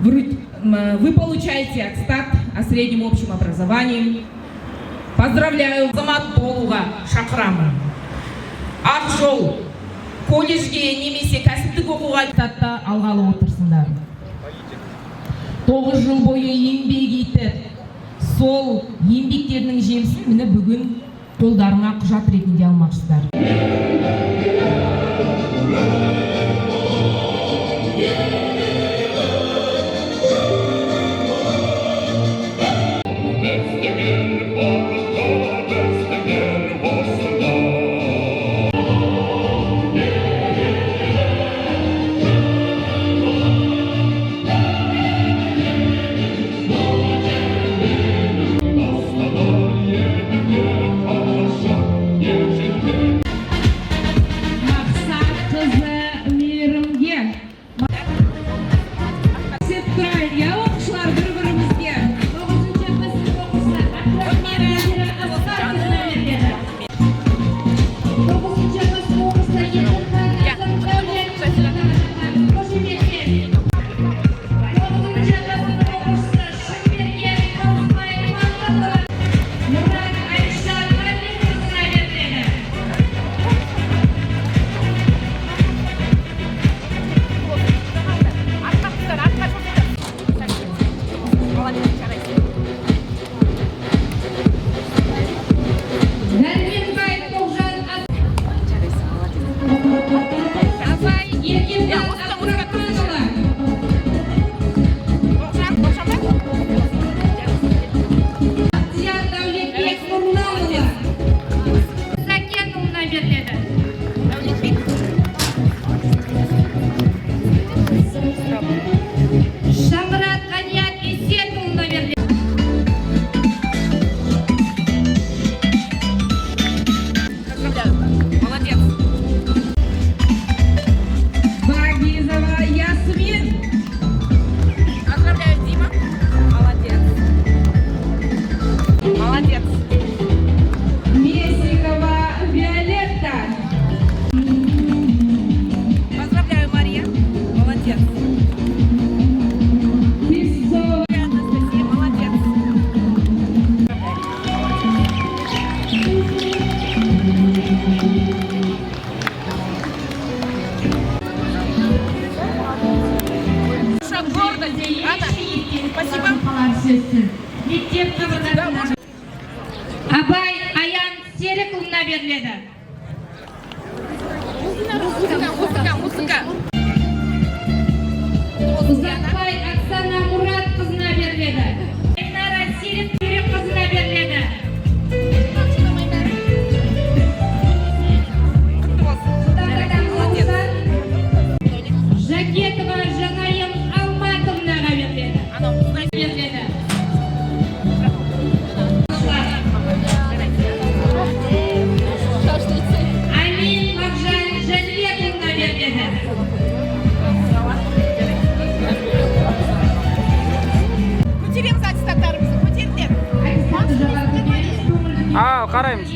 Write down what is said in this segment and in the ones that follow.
Вы получаете аттестат о среднем общем образовании. Поздравляю, Азамат болуға шақырамын. Ақ жол, колледжге немесе кәсіптік оқуға аттестатты алғалы отырсыңдар. 9 жыл бойы еңбек етіп, сол еңбектерінің жемісін міне бүгін қолдарыңа құжат ретінде алмақсыздар. Абай Аян Серікұлына беріледі. Ұзақбай Оксана Мұрат қызына беріледі. Айнара Серік қызына беріледі. Жакетова Жанайым Алматовнаға беріледі. Қараймыз.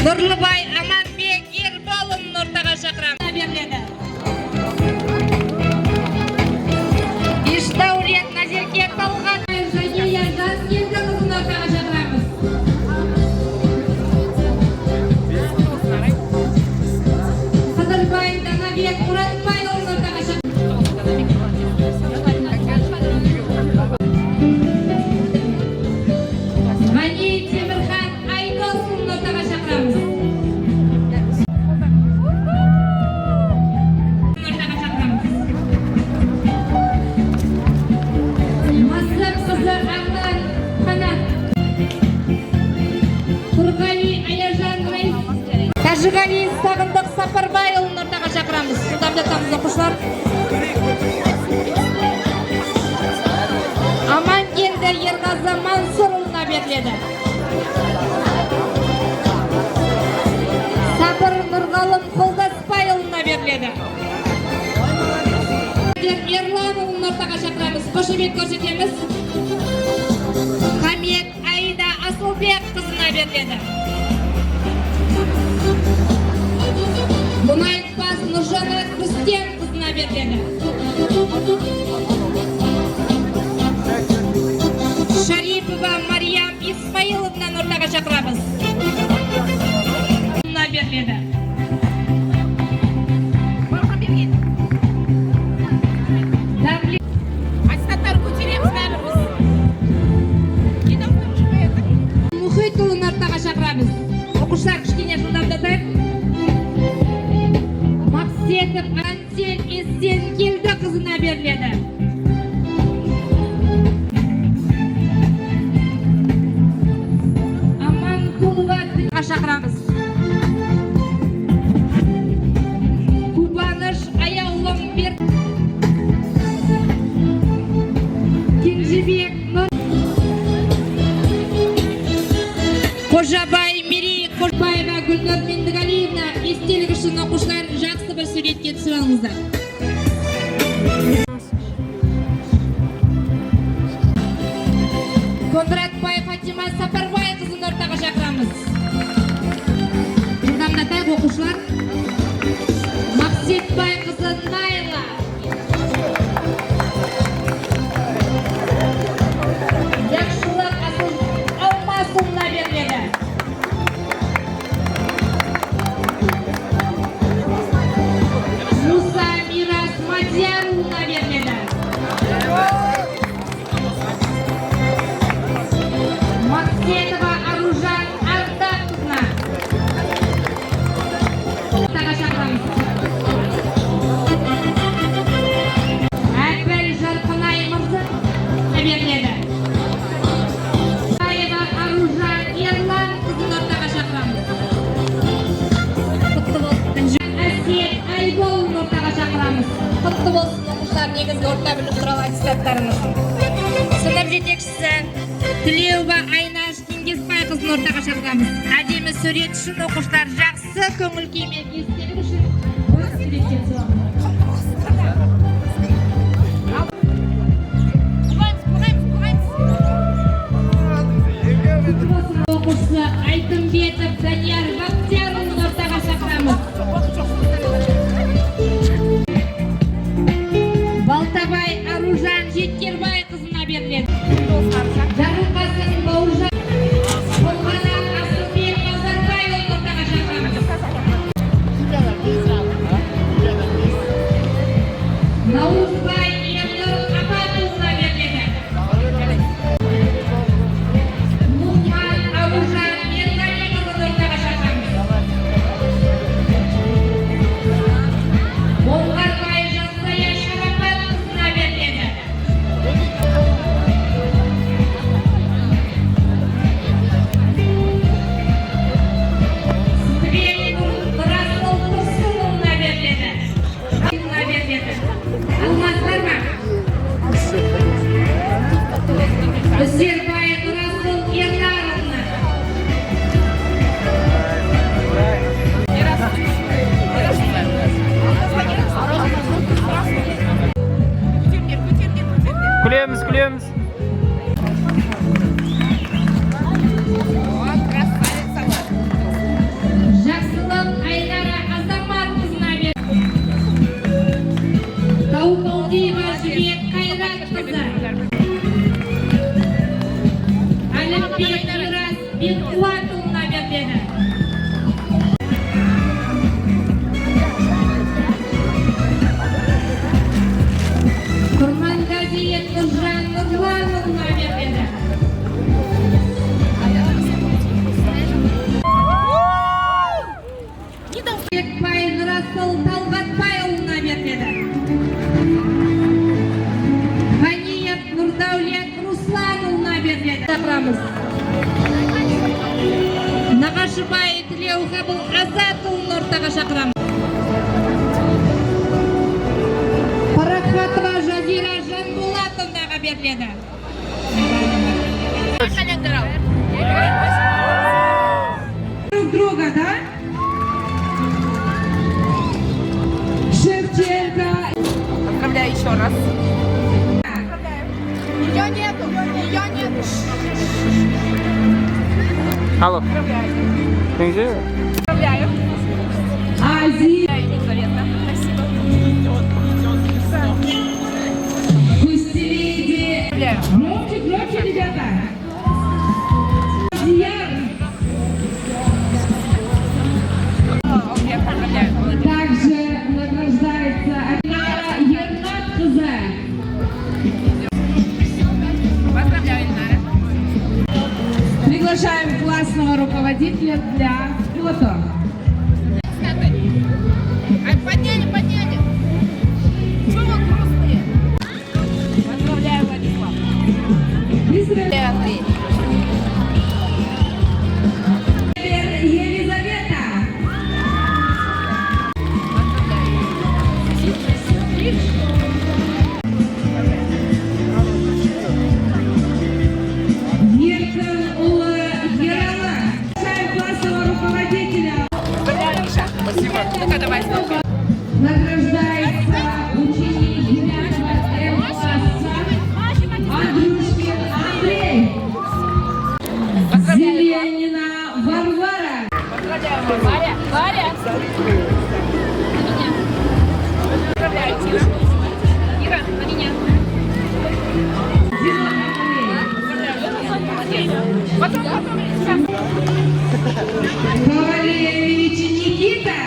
Нұрлыбай Аманбек Ерболын ортаға шақырамыз. Беріледі. Ишдаурет Назерке Талғат Жагия Жазкелді қызын ортаға шақырамыз. Қыдырбай Данабек Мұратбайұлын ортаға шақырамыз. Ғани Темірхан Айдосын ортаға шақырамыз. Масып қызы Ағдан Қанат. Тұрғали Аяжан Раис. Тәжіғали Сағындық Сапарбайұлын ортаға шақырамыз. Құдамды тамыз оқушылар. Амангелді Ерғазы Мансұрұлына беріледі. Сабыр Нұрғалым Қолдаспайұлына беріледі. Ерланұлын ортаға шақырамыз. Қошемет көрсетеміз. Хамет Аида Асылбек қызына беріледі. Мұнайтпас Нұржанат Рүстем қызына беріледі. Шарипова Мариям Исмаиловнан ортаға шақырамыз. Қызына беріледі. Мұхитұлын ортаға шақырамыз. Оқушылар кішкене жылдамдатайық. Мақсетов Ансел Ессенкелді қызына беріледі. Аманқұлова шақырамыз. Кубаныш Аяулым Берт. Кенжебек Нұр. Қожабай Мерей Қожбаева Гүлнұр Мендіғалиевна естелік үшін оқушылар жақсы бір суретке түсіп алыңыздар. Кондратбай Фатима Сапарбай қызын ортаға шақырамыз. Жылдамдатайық оқушылар. Мақсетбай қызы Найла. Жақшылық Алмасұлына беріледі. Муса Мирас Мадияруына беріледі. Максетова Аружан Ардақызына ортаға шақырамыз. Әкбәл Жарқынай Мырзы беріледі. Аружан Ерлан қызын ортаға шақырамыз. Әсет Айболын ортаға шақырамыз. Құтты болсын оқушылар, негізгі орта білім туралы аттестаттарыңыз. Сынып жетекшісі Тілеуова Айнаш Кеңгесбай қызын ортаға шақырамыз. Әдемі сурет үшін оқушылар жақсы көңіл күймен естелік үшін бір суретке түсіреміз. Оқушысы Айтымбетов Данияр Бақтиярұлын ортаға шақырамыз. Балтабай Аружан Жеткербай қызына беріледі. Жарылқасын Бауыржан Қолғанат Асылбек Базарбайұлын ортаға шақырамыз. Наурызбай Ернұр Апатұлына беріледі. Аружан Ерғалиеваны ортаға шақырамыз. Болғарбай Жансая Шарапат қызына беріледі. Расыл Талгатбайұлына беріледі. Ғаният Нұрдаулет Русланұлына беріледі. Шақырамыз. Нағашыбай Тілеуғабыл Азатұлын ортаға шақырамыз. Парахатова Жазира Жанбулатовнаға беріледі. Друг друга, да? Шевченко. Поздравляю еще раз. Ее нету. Алло. Где? Поздравляю. Ази. Елизавета. Кустелиди. Громче, ребята. Зиян. Поздравляю. Молодец. Также награждается Альнара Ернат-кызы. Поздравляю, Ильнара. Приглашаем классного руководителя для фото. Подняли. Чего вы грустные? Поздравляю, Владислав. Андрей. Елизавета. Еркін ұлы Ералы. Приглашаем классного руководителя. Поздравляю, Миша. Спасибо. Ну-ка, давай снова. Награждается ученик 9 М-класса Андрюшкин Андрей. Поздравляю. Зеленина Варвара. Поздравляю, Варя. Поздравляю, Тина. Ира, на меня. Потом. Ковалевич Никита.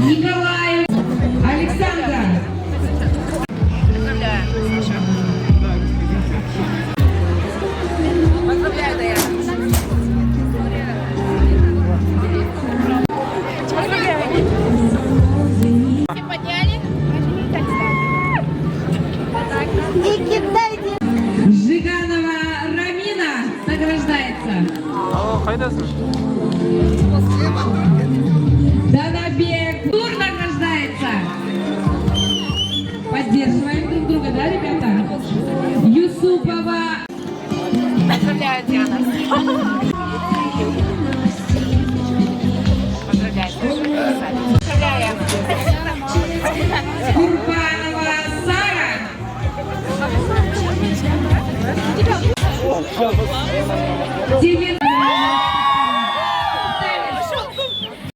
Николаев Александра. Поздравляю, Саша. Поздравляю, Даяна. Поздравляю. Все подняли? Жиганова Рамина награждается. Алло, қайдасың? Данабек Тур награждается. Поддерживаем друг друга, да, ребята? Юсупова. Поздравляю, Диана. Поздравляю. Поздравляю. Курбанова Сара. Тимин